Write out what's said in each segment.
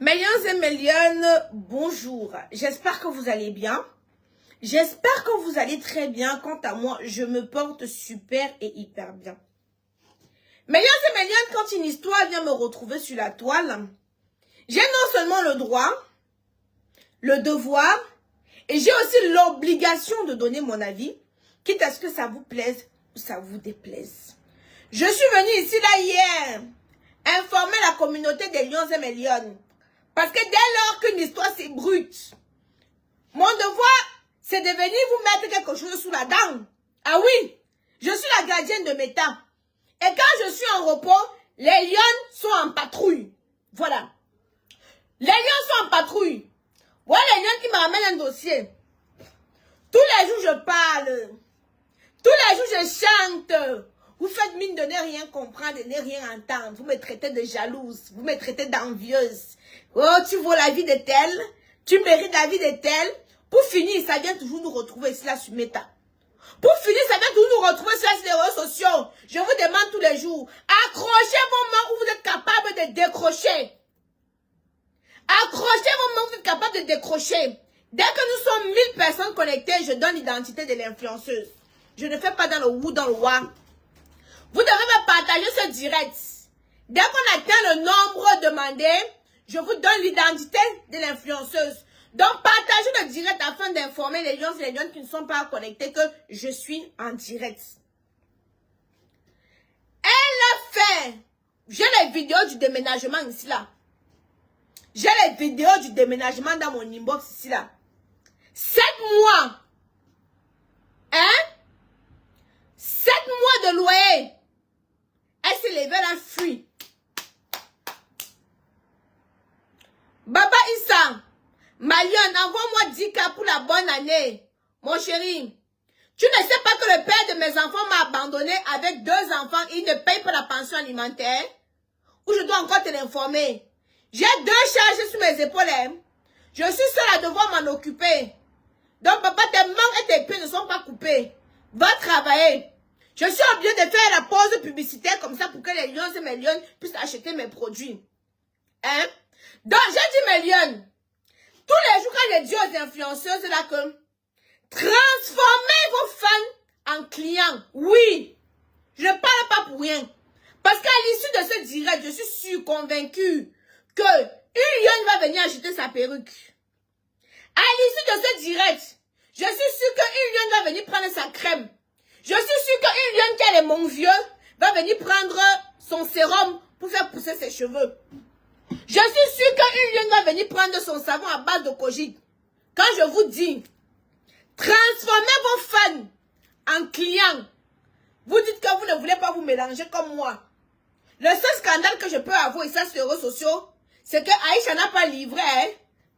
Millions et millions, bonjour. J'espère que vous allez bien. J'espère que vous allez très bien. Quant à moi, je me porte super et hyper bien. Millions et millions, quand une histoire vient me retrouver sur la toile, j'ai non seulement le droit, le devoir, et j'ai aussi l'obligation de donner mon avis, quitte à ce que ça vous plaise ou ça vous déplaise. Je suis venue ici là hier, informer la communauté des lions et millions. Parce que dès lors qu'une histoire c'est brute, mon devoir, c'est de venir vous mettre quelque chose sous la dent. Ah oui, je suis la gardienne de mes temps. Et quand je suis en repos, les lions sont en patrouille. Voilà. Les lions sont en patrouille. Voilà les lions qui me ramènent un dossier. Tous les jours, je parle. Tous les jours, je chante. Vous faites mine de ne rien comprendre, de ne rien entendre. Vous me traitez de jalouse. Vous me traitez d'envieuse. Oh, tu vaux la vie de tel. Tu mérites la vie de tel. Pour finir, ça vient toujours nous retrouver ici là sur Meta. Pour finir, ça vient toujours nous retrouver sur les réseaux sociaux. Je vous demande tous les jours, accrochez vos mains où vous êtes capable de décrocher. Accrochez vos mains où vous êtes capable de décrocher. Dès que nous sommes 1000 personnes connectées, je donne l'identité de l'influenceuse. Je ne fais pas dans le ou dans le wa. Vous devez me partager ce direct. Dès qu'on atteint le nombre demandé, je vous donne l'identité de l'influenceuse. Donc, partagez le direct afin d'informer les gens et les gens qui ne sont pas connectés que je suis en direct. Elle a fait. J'ai les vidéos du déménagement ici là. J'ai les vidéos du déménagement dans mon inbox ici là. 7 mois. Hein? 7 mois de loyer. Elle s'est levée, elle a fui. Baba Issa, Malion, envoie-moi 10K pour la bonne année. Mon chéri, tu ne sais pas que le père de mes enfants m'a abandonné avec 2 enfants. Il ne paye pas la pension alimentaire. Ou je dois encore te l'informer. J'ai 2 charges sur mes épaules. Hein. Je suis seule à devoir m'en occuper. Donc, papa, tes mains et tes pieds ne sont pas coupés. Va travailler. Je suis obligée de faire la pause publicitaire comme ça pour que les lions et mes lions puissent acheter mes produits. Hein? Donc, j'ai dit mes lions. Tous les jours, quand j'ai dit aux influenceuses là que transformez vos fans en clients. Oui. Je ne parle pas pour rien. Parce qu'à l'issue de ce direct, je suis sûre, convaincue que une lionne va venir acheter sa perruque. À l'issue de ce direct, je suis sûre qu'une lionne va venir prendre sa crème. Je suis sûre qu'une lionne qui a les monts vieux va venir prendre son sérum pour faire pousser ses cheveux. Je suis sûre qu'une lionne va venir prendre son savon à base de kojic. Quand je vous dis, transformez vos fans en clients. Vous dites que vous ne voulez pas vous mélanger comme moi. Le seul scandale que je peux avoir ici sur les réseaux sociaux, c'est que Aïcha n'a pas livré. Hein?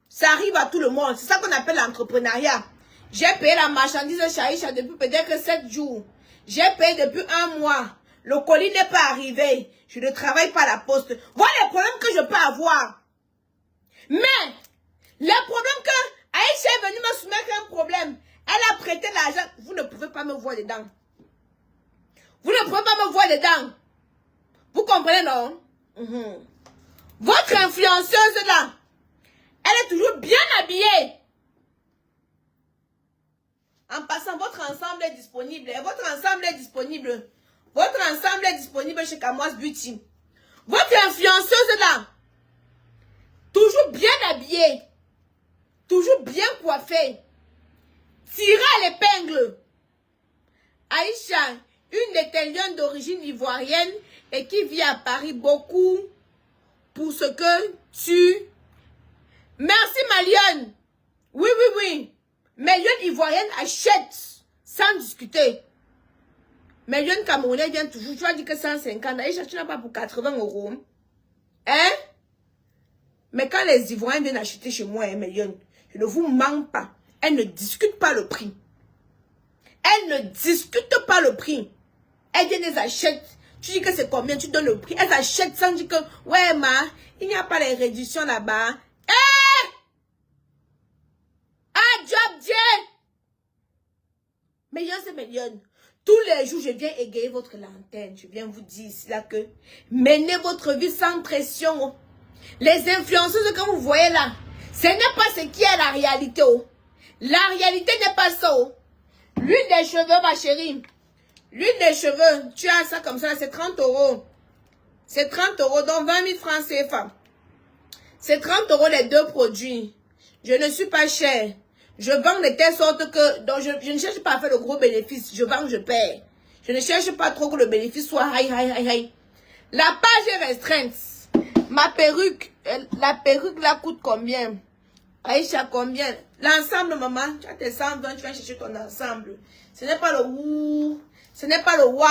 Ça arrive à tout le monde. C'est ça qu'on appelle l'entrepreneuriat. J'ai payé la marchandise chez Aïcha depuis peut-être 7 jours. J'ai payé depuis 1 mois. Le colis n'est pas arrivé. Je ne travaille pas à la poste. Voilà les problèmes que je peux avoir. Mais, le problème que Aïcha est venue me soumettre un problème. Elle a prêté l'argent. Vous ne pouvez pas me voir dedans. Vous ne pouvez pas me voir dedans. Vous comprenez, non? Votre influenceuse là, elle est toujours bien habillée. En passant, votre ensemble est disponible. Votre ensemble est disponible. Votre ensemble est disponible chez Kamoise Beauty. Votre influenceuse là, toujours bien habillée. Toujours bien coiffée. Tirée à l'épingle. Aïcha, une des tes lionnes d'origine ivoirienne et qui vit à Paris beaucoup pour ce que tu... Merci ma lionne. Oui, oui, oui. Mes lionnes ivoiriennes achètent sans discuter. Mes lionnes camerounaises viennent toujours. Tu as dit que 150. Aïcha, tu n'as pas pour 80 €. Hein? Mais quand les Ivoiriens viennent acheter chez moi, hein, mes lionnes, je ne vous mens pas. Elles ne discutent pas le prix. Elles ne discutent pas le prix. Elles viennent, elles achètent. Tu dis que c'est combien, tu donnes le prix. Elles achètent sans dire que, ouais, il n'y a pas les réductions là-bas. Eh! Ah, job, Dieu! Millions et millions. Tous les jours, je viens égayer votre lanterne. Je viens vous dire là que menez votre vie sans pression. Les influenceuses que vous voyez là, ce n'est pas ce qui est la réalité. Oh. La réalité n'est pas ça. Oh. L'huile des cheveux, ma chérie. L'huile des cheveux, tu as ça comme ça, c'est 30 €. C'est 30 €, donc 20 000 francs CFA. C'est 30 € les deux produits. Je ne suis pas cher. Je vends de telle sorte que donc je ne cherche pas à faire de gros bénéfices. Je vends, je perds. Je ne cherche pas trop que le bénéfice soit high. La page est restreinte. Ma perruque, la perruque là coûte combien? Aïcha, combien? L'ensemble, maman, tu as tes 120, tu vas chercher ton ensemble. Ce n'est pas le wou, ce n'est pas le wa.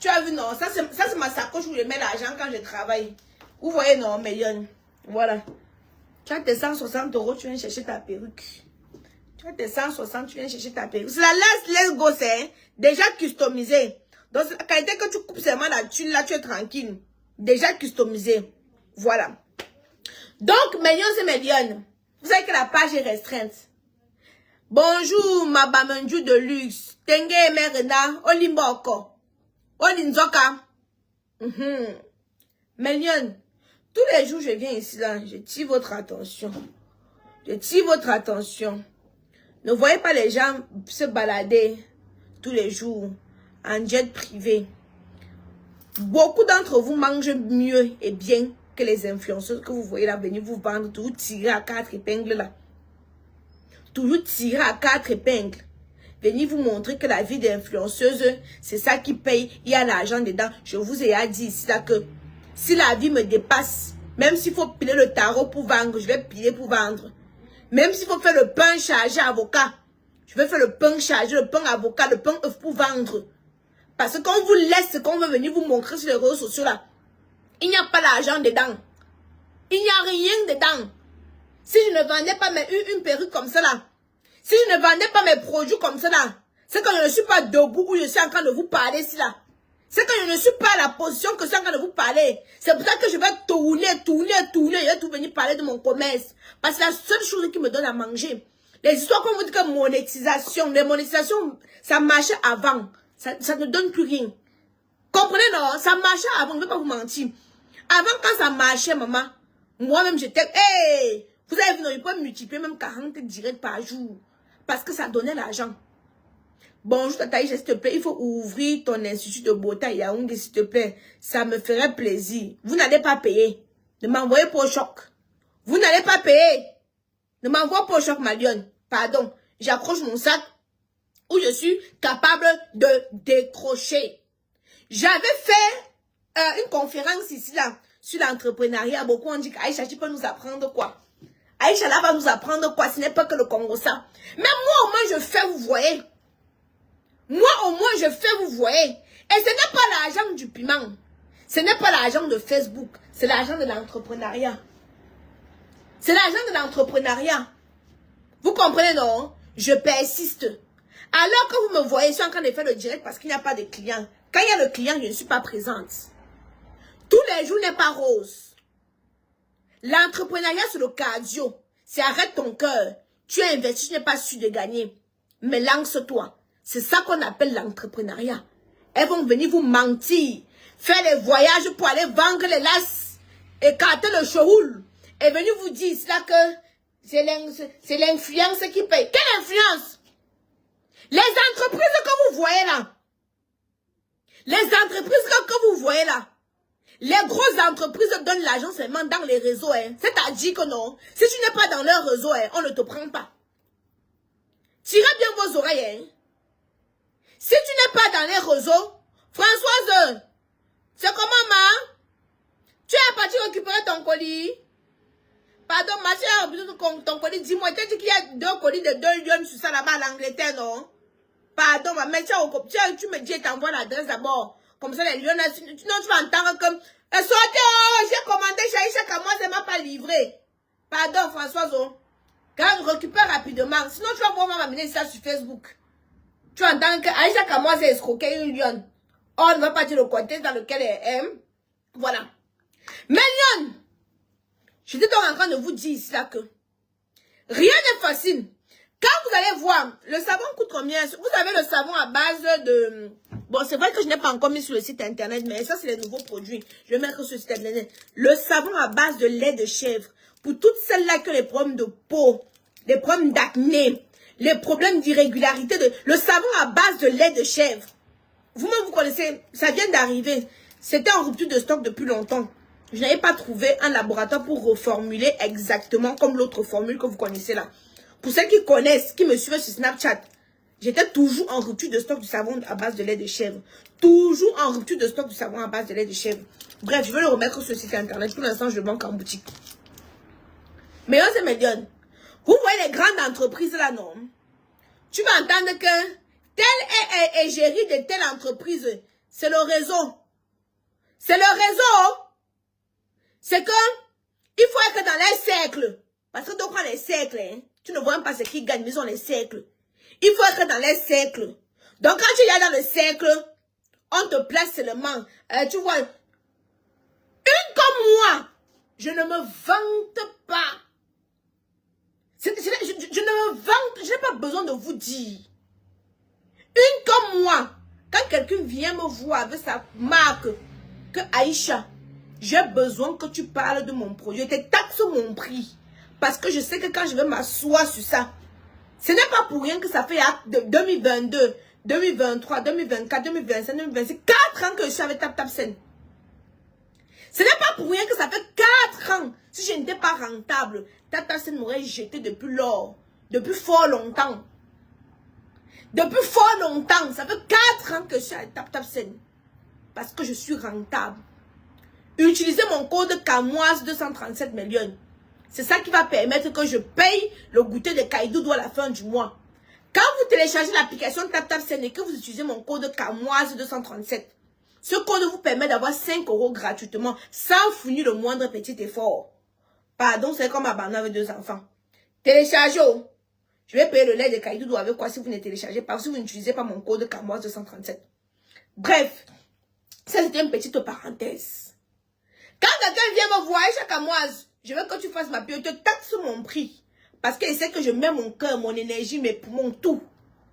Tu as vu, non? Ça, c'est ma sacoche où je mets l'argent quand je travaille. Vous voyez, non, Million. Voilà. Tu as tes 160 €, tu viens chercher ta perruque. Tu as tes 160, tu viens chercher ta perruque. C'est la Let's Go, c'est déjà customisé. Donc, la qualité que tu coupes seulement la thune, là, tu es tranquille. Déjà customisé. Voilà. Donc, Millions et Millions. Vous savez que la page est restreinte. Bonjour, ma Bamanju de luxe. Tengue Merena, Olimboko. Olinzoka. Millions. Tous les jours, je viens ici, là. Je tire votre attention. Je tire votre attention. Ne voyez pas les gens se balader tous les jours en jet privé. Beaucoup d'entre vous mangent mieux et bien que les influenceurs que vous voyez là venir vous vendre, toujours tirer à 4 épingles là. Toujours tirer à 4 épingles. Venir vous montrer que la vie d'influenceuse, c'est ça qui paye. Il y a l'argent dedans. Je vous ai dit ici là que si la vie me dépasse, même s'il faut piler le tarot pour vendre, je vais piler pour vendre. Même s'il faut faire le pain chargé avocat, je vais faire le pain chargé, le pain avocat, le pain œuf pour vendre. Parce que quand on vous laisse ce qu'on veut venir vous montrer sur les réseaux sociaux là, il n'y a pas l'argent dedans. Il n'y a rien dedans. Si je ne vendais pas une perruque comme ça là, si je ne vendais pas mes produits comme ça là, c'est quand je ne suis pas debout où je suis en train de vous parler ici là. C'est quand je ne suis pas à la position que je suis en train de vous parler. C'est pour ça que je vais tourner. Je vais tout venir parler de mon commerce. Parce que c'est la seule chose qui me donne à manger. Les histoires qu'on vous dit que monétisation, les monétisations, ça marchait avant. Ça ne donne plus rien. Comprenez, non? Ça marchait avant, je ne vais pas vous mentir. Avant, quand ça marchait, maman, moi-même, j'étais... Hey! Vous avez vu, non, il peut multiplier même 40 directs par jour. Parce que ça donnait l'argent. Bonjour, Tata, s'il te plaît, il faut ouvrir ton institut de beauté à Yaoundé, s'il te plaît. Ça me ferait plaisir. Vous n'allez pas payer. Ne m'envoyez pas au choc. Vous n'allez pas payer. Ne m'envoyez pas au choc, ma lionne. Pardon. J'accroche mon sac où je suis capable de décrocher. J'avais fait une conférence ici, là, sur l'entrepreneuriat. Beaucoup ont dit qu'Aïcha, tu peux nous apprendre quoi? Aïcha, là, va nous apprendre quoi? Ce n'est pas que le Congo, ça. Mais moi, au moins, je fais, vous voyez. Moi, au moins, je fais, vous voyez. Et ce n'est pas l'argent du piment. Ce n'est pas l'argent de Facebook. C'est l'argent de l'entrepreneuriat. C'est l'argent de l'entrepreneuriat. Vous comprenez, non? Je persiste. Alors que vous me voyez, je suis en train de faire le direct parce qu'il n'y a pas de clients. Quand il y a le client, je ne suis pas présente. Tous les jours n'est pas rose. L'entrepreneuriat, c'est le cardio. C'est arrête ton cœur. Tu as investi, tu n'es pas sûr de gagner. Mais lance-toi. C'est ça qu'on appelle l'entrepreneuriat. Elles vont venir vous mentir. Faire des voyages pour aller vendre les lasses. Écarter le chohoul. Et venir vous dire là que c'est l'influence qui paye. Quelle influence? Les entreprises que vous voyez là. Les entreprises que vous voyez là. Les grosses entreprises donnent l'argent seulement dans les réseaux. Hein. C'est-à-dire que non. Si tu n'es pas dans leur réseau, hein, on ne te prend pas. Tirez bien vos oreilles. Hein. Si tu n'es pas dans les réseaux, Françoise, c'est comment, ma? Tu es parti récupérer ton colis? Pardon, ma soeur a besoin de ton colis. Dis-moi, tu as dit qu'il y a 2 colis de 2 lions sur ça là-bas à l'Angleterre, non? Pardon, ma mère, tu me dis, t'envoies l'adresse d'abord. Comme ça, les lions, sinon tu vas entendre comme... Sortez, oh, j'ai commandé chez Aïcha, moi, ça ne m'a pas livré. Pardon, Françoise, oh. Quand je récupère rapidement, sinon tu vas voir m'amener ça sur Facebook. Tu entends que Aïcha Kamoa s'est escroqué une lionne. On ne va pas dire le contexte dans lequel elle aime. Voilà. Mais lionne, j'étais donc en train de vous dire ici là que rien n'est facile. Quand vous allez voir, le savon coûte combien? Vous avez le savon à base Bon, c'est vrai que je n'ai pas encore mis sur le site internet, mais ça, c'est les nouveaux produits. Je vais mettre sur le site internet. Le savon à base de lait de chèvre. Pour toutes celles-là qui ont les problèmes de peau, les problèmes d'acné, les problèmes d'irrégularité, le savon à base de lait de chèvre. Vous-même, vous connaissez, ça vient d'arriver. C'était en rupture de stock depuis longtemps. Je n'avais pas trouvé un laboratoire pour reformuler exactement comme l'autre formule que vous connaissez là. Pour ceux qui connaissent, qui me suivent sur Snapchat, j'étais toujours en rupture de stock du savon à base de lait de chèvre. Toujours en rupture de stock du savon à base de lait de chèvre. Bref, je vais le remettre sur le site internet. Pour l'instant, je le banque en boutique. Mais on se me donne. Vous voyez les grandes entreprises là, non? Tu vas entendre que tel est géré de telle entreprise. C'est le réseau. C'est le réseau. C'est que il faut être dans les cercles. Parce que donc on les cercles, hein, tu ne vois même pas ce qui gagnent, mais ils sont les cercles. Il faut être dans les cercles. Donc quand tu es dans le cercle, on te place seulement. Tu vois, une comme moi, je ne me vante pas. Je ne me vante, je n'ai pas besoin de vous dire. Une comme moi, quand quelqu'un vient me voir avec sa marque, que Aïcha, j'ai besoin que tu parles de mon produit, je te taxe mon prix. Parce que je sais que quand je vais m'asseoir sur ça, ce n'est pas pour rien que ça fait de 2022, 2023, 2024, 2025, 2026, 4 ans que je suis avec TapTapSend. Ce n'est pas pour rien que ça fait 4 ans. Si je n'étais pas rentable, TapTapSend m'aurait jeté depuis lors, depuis fort longtemps. Depuis fort longtemps, ça fait 4 ans que je suis avec TapTapSend. Parce que je suis rentable. Utilisez mon code CAMOISE 237 millions. C'est ça qui va permettre que je paye le goûter de Kaidoudou à la fin du mois. Quand vous téléchargez l'application TapTapSend et que vous utilisez mon code CAMOISE 237, ce code vous permet d'avoir 5 € gratuitement sans fournir le moindre petit effort. Pardon, c'est comme abandonner avec 2 enfants. Téléchargez. Je vais payer le lait de Kaidoudou avec quoi si vous ne téléchargez pas, si vous n'utilisez pas mon code CAMOISE 237. Bref, ça c'était une petite parenthèse. Quand quelqu'un vient me voir, chaque Camoise, je veux que tu fasses ma pub, je te taxe mon prix. Parce qu'il sait que je mets mon cœur, mon énergie, mes poumons, tout.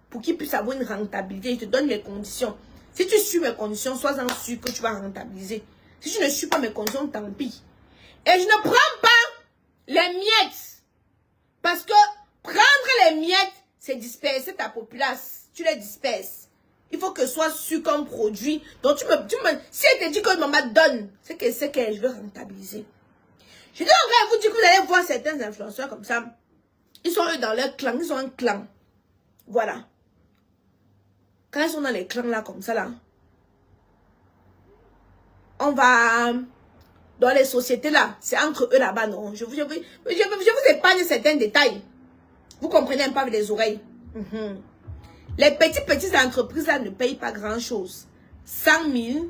Pour qu'il puisse avoir une rentabilité. Je te donne les conditions. Si tu suis mes conditions, sois-en sûr que tu vas rentabiliser. Si tu ne suis pas mes conditions, tant pis. Et je ne prends pas les miettes. Parce que prendre les miettes, c'est disperser ta populace. Tu les disperses. Il faut que ce soit sûr comme produit. Donc, si elle te dit que maman donne, c'est que je veux rentabiliser. Je dis en vrai, vous dire que vous allez voir certains influenceurs comme ça. Ils sont eux dans leur clan. Ils ont un clan. Voilà. Quand ils sont dans les clans là, comme ça là, on va dans les sociétés là. C'est entre eux là-bas, non. Je vous épargne certains détails. Vous comprenez un peu avec les oreilles. Les petites entreprises là ne payent pas grand chose. 100 000,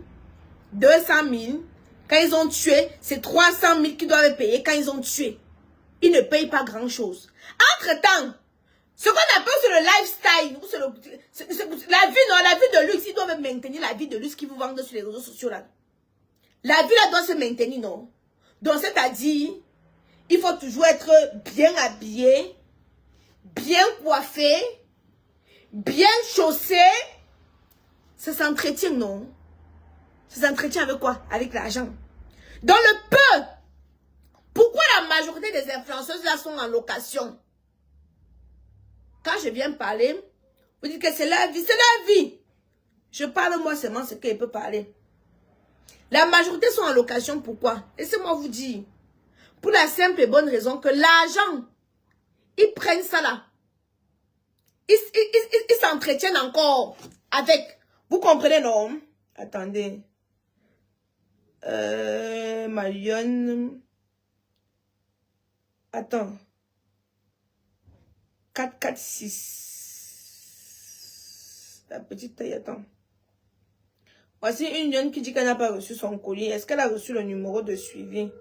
200 000. Quand ils ont tué, c'est 300 000 qu'ils doivent payer quand ils ont tué. Ils ne payent pas grand chose. Entre-temps, ce qu'on appelle sur le lifestyle, la vie de luxe, ils doivent maintenir la vie de luxe qu'ils vous vendent sur les réseaux sociaux là. La vie là doit se maintenir, non? Donc c'est-à-dire, il faut toujours être bien habillé, bien coiffé, bien chaussé. Ça s'entretient, non? Ça s'entretient avec quoi? Avec l'argent. Dans le peu, pourquoi la majorité des influenceuses là sont en location? Quand je viens parler, vous dites que c'est la vie, c'est la vie. Je parle moi seulement ce qu'elle peut parler. La majorité sont en location, pourquoi? Laissez-moi vous dire. Pour la simple et bonne raison que l'argent, ils prennent ça là. Ils s'entretiennent encore avec. Vous comprenez, non? Attendez. Marion. Attends. 446. La petite taille, attends. Voici une jeune qui dit qu'elle n'a pas reçu son colis. Est-ce qu'elle a reçu le numéro de suivi?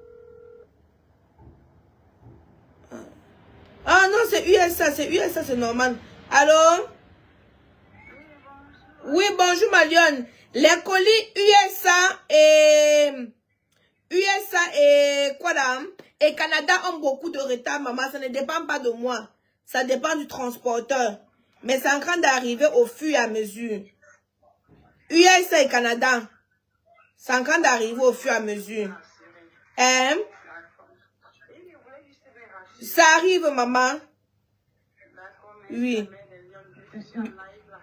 Ah non, c'est USA, c'est normal. Allô? Oui, bonjour Marion. Les colis USA et quoi là? Et Canada ont beaucoup de retard, maman. Ça ne dépend pas de moi. Ça dépend du transporteur. Mais c'est en train d'arriver au fur et à mesure. USA et Canada. C'est en train d'arriver au fur et à mesure. Hein? Ça arrive, maman. Oui.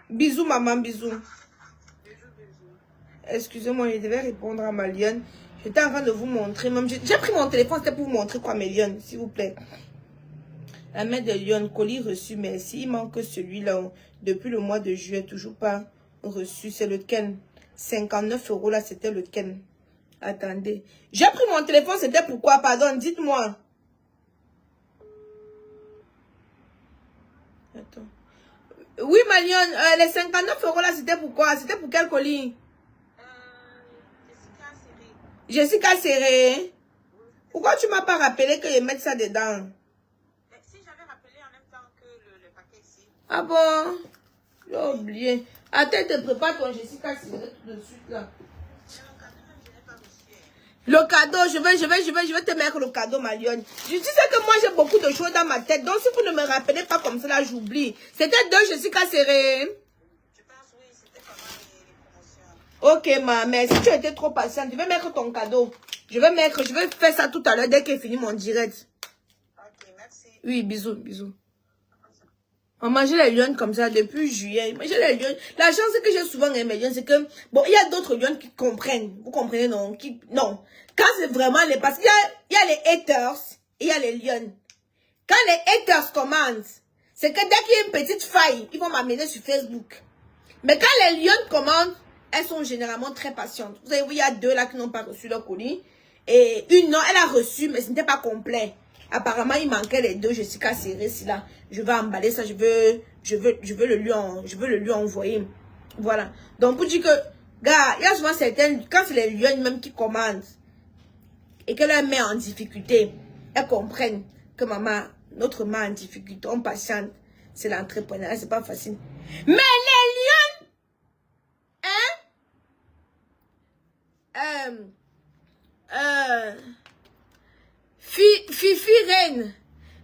Bisous, maman, bisous. Excusez-moi, je devais répondre à ma lionne. J'étais en train de vous montrer. Même j'ai pris mon téléphone, c'était pour vous montrer quoi, mes lionnes, s'il vous plaît. La mère de Lyon, colis reçu, merci. Il manque celui-là. Depuis le mois de juillet, toujours pas reçu. C'est lequel? 59 € là, c'était lequel? Attendez. J'ai pris mon téléphone, c'était pourquoi? Pardon, dites-moi. Attends. Oui, ma lionne, les 59 € là, c'était pourquoi? C'était pour quel colis? Jessica Serré. Pourquoi tu m'as pas rappelé que je mette ça dedans? Si j'avais rappelé en même temps que le paquet ici. Ah bon? J'ai oublié. Attends, te prépare ton Jessica Serré tout de suite là. Le cadeau, je vais te mettre le cadeau, ma lionne. Je disais que moi j'ai beaucoup de choses dans ma tête. Donc si vous ne me rappelez pas comme ça, là, j'oublie. C'était 2 Jessica Serré. Je pense, oui, c'était pendant les promotions. Ok, ma mère, si tu étais trop patiente, je vais mettre ton cadeau. Je vais faire ça tout à l'heure dès qu'il finit mon direct. Ok, merci. Oui, bisous, bisous. On mangeait les lions comme ça depuis juillet. Mangeait les lions. La chance que j'ai souvent aimé les lions, c'est que, bon, il y a d'autres lions qui comprennent. Vous comprenez, non? Non. Quand c'est vraiment les, parce qu'il y a les haters et il y a les lions. Quand les haters commentent, c'est que dès qu'il y a une petite faille, ils vont m'amener sur Facebook. Mais quand les lions commentent, elles sont généralement très patientes. Vous avez vu, il y a 2 là qui n'ont pas reçu leur colis. Et une, non, elle a reçu, mais ce n'était pas complet. Apparemment, il manquait les 2 Jessica Serré, si là. Je vais emballer ça, je veux le lui envoyer. Voilà. Donc, pour dire que, gars, il y a souvent certaines, quand c'est les lions même qui commandent, et que leur met en difficulté, elles comprennent que maman, notre main en difficulté, on patiente. C'est l'entrepreneuriat, c'est pas facile. Mais les lions, Fifi Reine,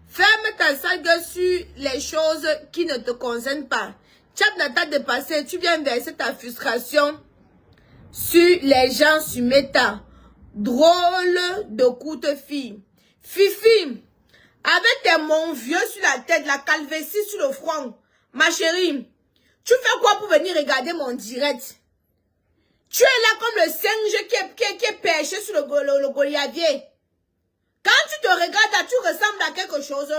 ferme ta sale gueule sur les choses qui ne te concernent pas. Tu as la de passer, tu viens verser ta frustration sur les gens sur Meta. Drôle de courte fille. Fifi, avec tes mon vieux sur la tête, la calvétie sur le front, ma chérie, tu fais quoi pour venir regarder mon direct? Tu es là comme le singe qui est perché sur le goliavier. Quand tu te regardes, tu ressembles à quelque chose.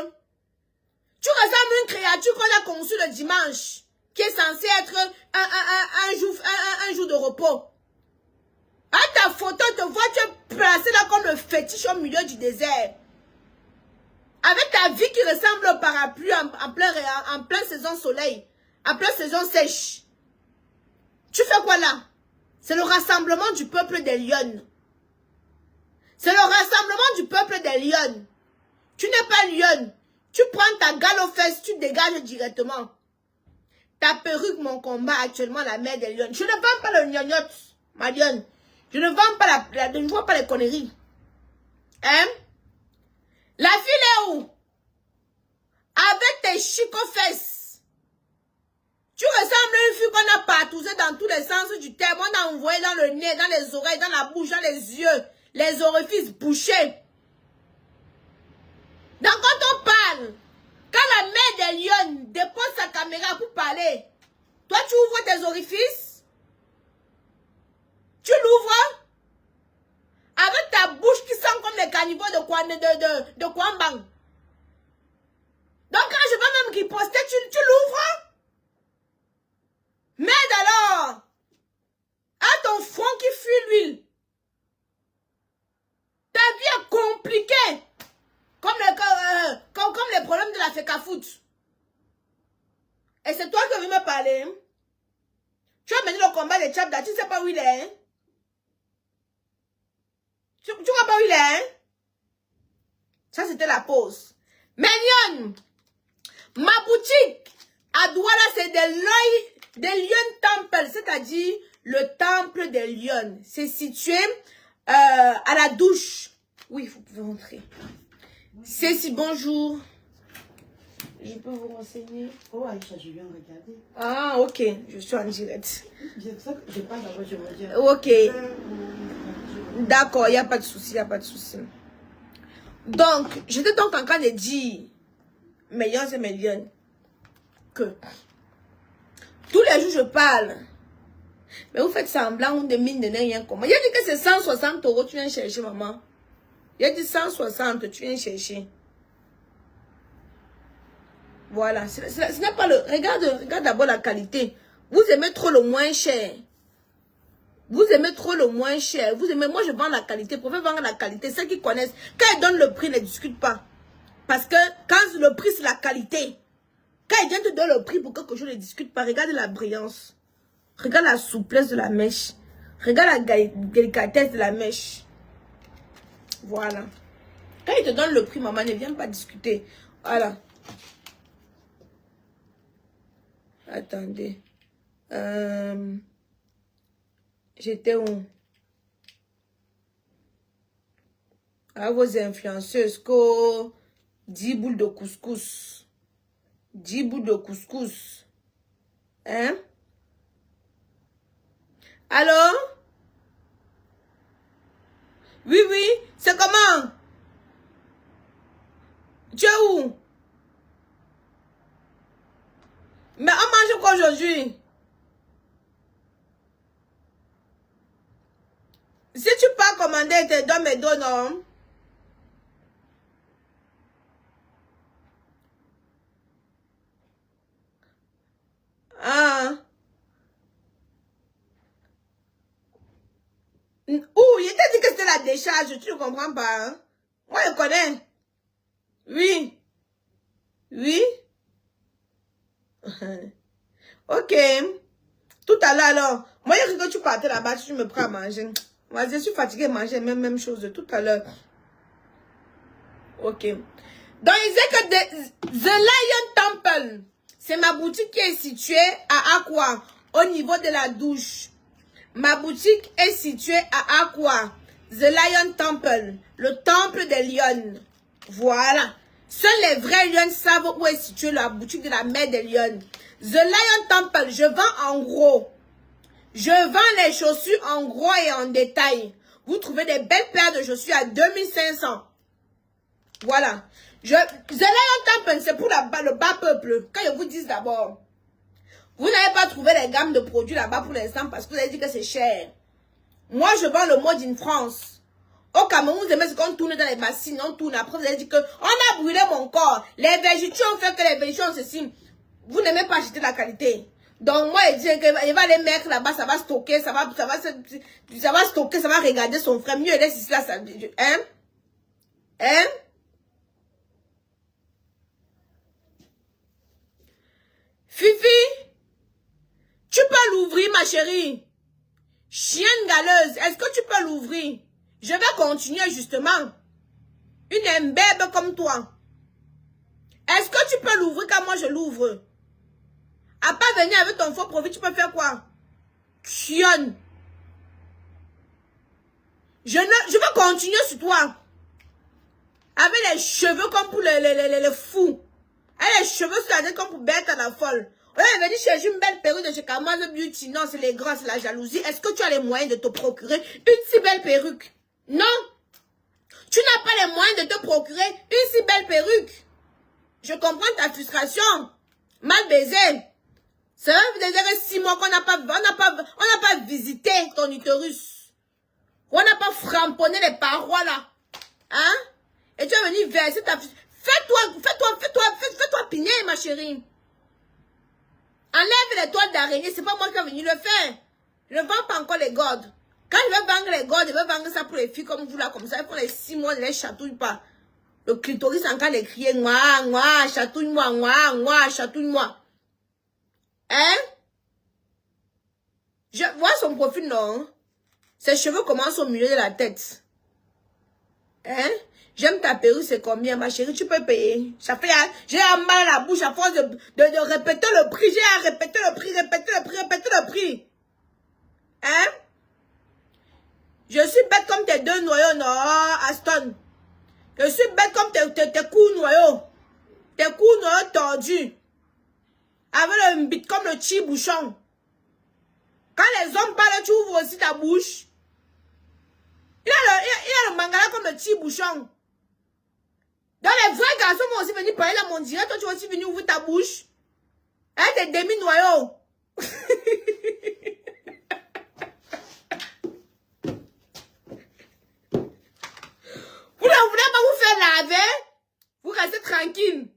Tu ressembles à une créature qu'on a conçue le dimanche, qui est censée être un jour de repos. À ta photo, te vois, tu es placé là comme le fétiche au milieu du désert. Avec ta vie qui ressemble au parapluie en pleine saison soleil, en pleine saison sèche. Tu fais quoi là? C'est le rassemblement du peuple des lions. C'est le rassemblement du peuple des lions. Tu n'es pas lion. Tu prends ta gale aux fesses, tu dégages directement. Ta perruque, mon combat, actuellement, la mère des lions. Je ne vends pas le gnognotte, ma lionne. Je ne vends pas je ne vois pas les conneries. Hein? La fille est où? Avec tes chics aux fesses. Tu ressembles à une fille qu'on a partousée dans tous les sens du terme. On a envoyé dans le nez, dans les oreilles, dans la bouche, dans les yeux. Les orifices bouchés. Donc quand on parle, quand la mère des lions dépose sa caméra pour parler, toi tu ouvres tes orifices? Tu l'ouvres? Avec ta bouche qui sent comme les cannibaux de Kwambang. Donc quand je vais même riposter, tu l'ouvres? Mais alors, à ton front qui fuit l'huile. Ta vie est compliquée. Comme les problèmes de la FECAFOOT. Et c'est toi qui veux me parler. Tu as mené le combat de Tchabda, tu ne sais pas où il est. Tu vois pas où il est. Ça, c'était la pause. Mignon, ma boutique à Douala, c'est des lions temple, c'est-à-dire le temple des lions. C'est situé à la douche. Oui, vous pouvez entrer. C'est si bonjour. Je peux vous renseigner? Oh, Aïcha, je viens de regarder. Ah, ok. Je suis en direct. C'est ça que je parle d'abord, je me dis. Ok. D'accord, il n'y a pas de souci, il n'y a pas de souci. Donc, j'étais donc en train de dire, mes lions et mes lionnes, que tous les jours je parle, mais vous faites semblant ou de mine de rien comment. Il a dit que c'est 160 €, tu viens chercher, maman. Il a dit 160, tu viens chercher. Voilà, ce n'est pas le... Regarde d'abord la qualité. Vous aimez trop le moins cher. Vous aimez trop le moins cher. Vous aimez... Moi, je vends la qualité. Vous pouvez vendre la qualité. Ceux qui connaissent, quand ils donnent le prix, ne discutent pas. Parce que quand le prix, c'est la qualité. Quand ils viennent te donner le prix pour quelque chose, ne discute pas. Regarde la brillance. Regarde la souplesse de la mèche. Regarde la délicatesse de la mèche. Voilà. Quand ils te donnent le prix, maman, ne viens pas discuter. Voilà. Attendez. J'étais où? À vos influenceuses, 10 boules de couscous. 10 boules de couscous. Hein? Allô? Oui, oui. C'est comment? Tu es où? Mais on mange quoi aujourd'hui? Si tu peux commander, te donne mes dos, non? Ah. Ouh, il t'a dit que c'était la décharge, tu ne comprends pas, hein? Moi, je connais. Oui. Oui. Ok. Tout à l'heure, alors. Moi, il y a que tu partais là-bas, tu me prends à manger. Moi, je suis fatiguée de manger même chose de tout à l'heure. Ok. Donc, il disait que The Lion Temple, c'est ma boutique qui est située à Aqua, au niveau de la douche. Ma boutique est située à Aqua, The Lion Temple, le temple des lions. Voilà. Seuls les vrais lions savent où est située la boutique de la mère des lions. The Lion Temple, je vends en gros. Je vends les chaussures en gros et en détail. Vous trouvez des belles paires de chaussures à 2500. Voilà. The Lion Temple, c'est pour le bas peuple. Quand je vous dis d'abord, vous n'avez pas trouvé les gammes de produits là-bas pour l'instant parce que vous avez dit que c'est cher. Moi, je vends le mode in France. Au Cameroun, vous aimez ce qu'on tourne dans les bassines, on tourne. Après, vous avez dit que on a brûlé mon corps. Les végétaux ont fait que les végétaux ont ceci. Vous n'aimez pas acheter la qualité. Donc, moi, il dit qu'il va les mettre là-bas, ça va stocker, ça va stocker, ça va regarder son frère. Mieux, il laisse ici, là, ça... Hein? Hein? Fifi, tu peux l'ouvrir, ma chérie. Chienne galeuse, est-ce que tu peux l'ouvrir? Je vais continuer, justement. Une imbèbe comme toi. Est-ce que tu peux l'ouvrir quand moi je l'ouvre? À part venir avec ton faux profit, tu peux faire quoi? Chionne. Je veux continuer sur toi. Avec les cheveux comme pour les fous. Avec les cheveux sur la tête comme pour bête à la folle. Ouais, elle venir chercher une belle perruque de chez Kamaz Beauty. Non, c'est les grands, c'est la jalousie. Est-ce que tu as les moyens de te procurer une si belle perruque? Non. Tu n'as pas les moyens de te procurer une si belle perruque. Je comprends ta frustration. Mal baisé. Ça veut dire que 6 mois qu'on n'a pas visité ton utérus. On n'a pas framponné les parois là. Hein? Et tu vas venir verser ta... Fais-toi pigner, ma chérie. Enlève les toiles d'araignée, c'est pas moi qui vais venir le faire. Je ne vends pas encore les godes. Quand je vais vendre les godes, je vais vendre ça pour les filles comme vous là, comme ça. Pour les 6 mois, ne les chatouille pas. Le clitoris en train de crier, moi, chatouille-moi, chatouille-moi. Hein? Je vois son profil, non? Ses cheveux commencent au milieu de la tête. Hein? J'aime ta perruque, c'est combien, ma chérie? Tu peux payer. Ça fait, j'ai un mal à la bouche à force de répéter le prix. J'ai à répéter le prix. Hein? Je suis bête comme tes 2 noyaux, non, Aston. Je suis bête comme tes coups noyaux. tes coudes tordus. Avec le bit comme le tire-bouchon. Quand les hommes parlent, tu ouvres aussi ta bouche. Il a le mangala comme le tire-bouchon. Donc les vrais garçons vont aussi venir parler là, mon direct. Toi, tu vas aussi venir ouvrir ta bouche. Hein, des demi-noyaux. Vous ne voulez pas vous faire laver? Vous restez tranquille.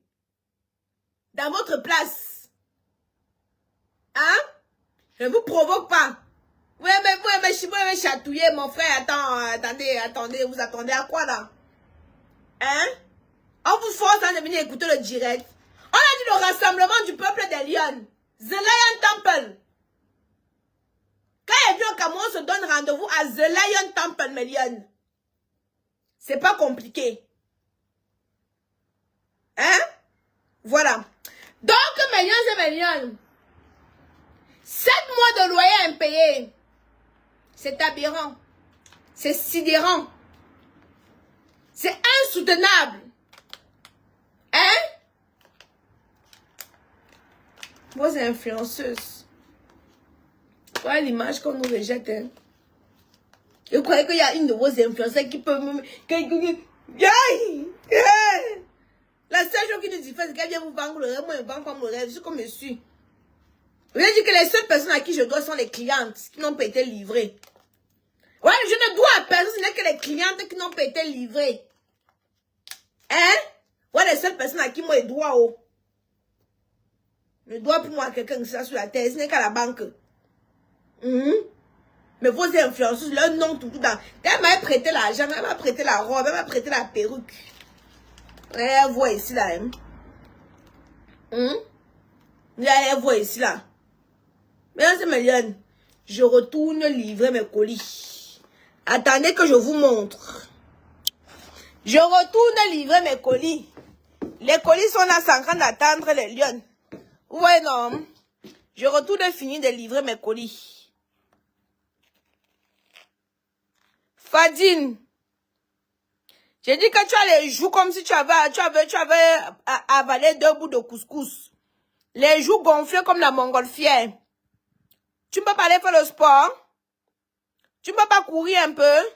Dans votre place. Hein? Je ne vous provoque pas. Vous aimez chatouiller, mon frère. Attendez. Vous attendez à quoi là? Hein? On vous force à venir écouter le direct. On a dit le rassemblement du peuple des lions. The Lion Temple. Quand il vient au Cameroun, on se donne rendez-vous à The Lion Temple, mes lions. C'est pas compliqué. Hein? Voilà. Donc, mes lions et mes lions, 7 mois de loyer impayé. C'est aberrant. C'est sidérant. C'est insoutenable. Hein? Vos influenceuses. Voilà l'image qu'on nous rejette. Hein? Et vous croyez qu'il y a une de vos influenceurs qui peut me... La seule chose qui nous diffère, c'est qu'elle vient vous vendre le rêve. Moi, je ne vends pas mon rêve. Je suis comme je suis. Je veux dire que les seules personnes à qui je dois sont les clientes qui n'ont pas été livrées. Ouais, je ne dois à personne, ce n'est que les clientes qui n'ont pas été livrées. Hein? Ouais, les seules personnes à qui moi je dois, oh. Je dois pour moi à quelqu'un qui soit sur la terre, ce n'est qu'à la banque. Mais vos influenceuses, leur nom tout dans. Elle m'a prêté l'argent, elle m'a prêté la robe, elle m'a prêté la perruque. Elle voit ici là. Elle voit ici là. Mesdames et messieurs, je retourne livrer mes colis. Attendez que je vous montre. Je retourne livrer mes colis. Les colis sont là, en train d'attendre les lions. Vous voyez, non? Je retourne finir de livrer mes colis. Fadine, j'ai dit que tu as les joues comme si tu avais avalé 2 bouts de couscous. Les joues gonflées comme la montgolfière. Tu ne peux pas aller faire le sport? Tu ne peux pas courir un peu?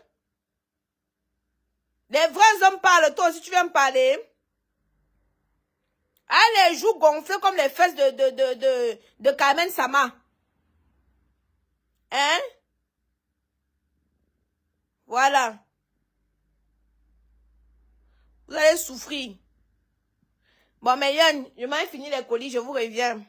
Les vrais hommes parlent, toi aussi tu viens me parler. Ah, les joues gonflées comme les fesses de Carmen Sama. Hein? Voilà. Vous allez souffrir. Bon, mais Yann, je m'ai fini les colis, je vous reviens.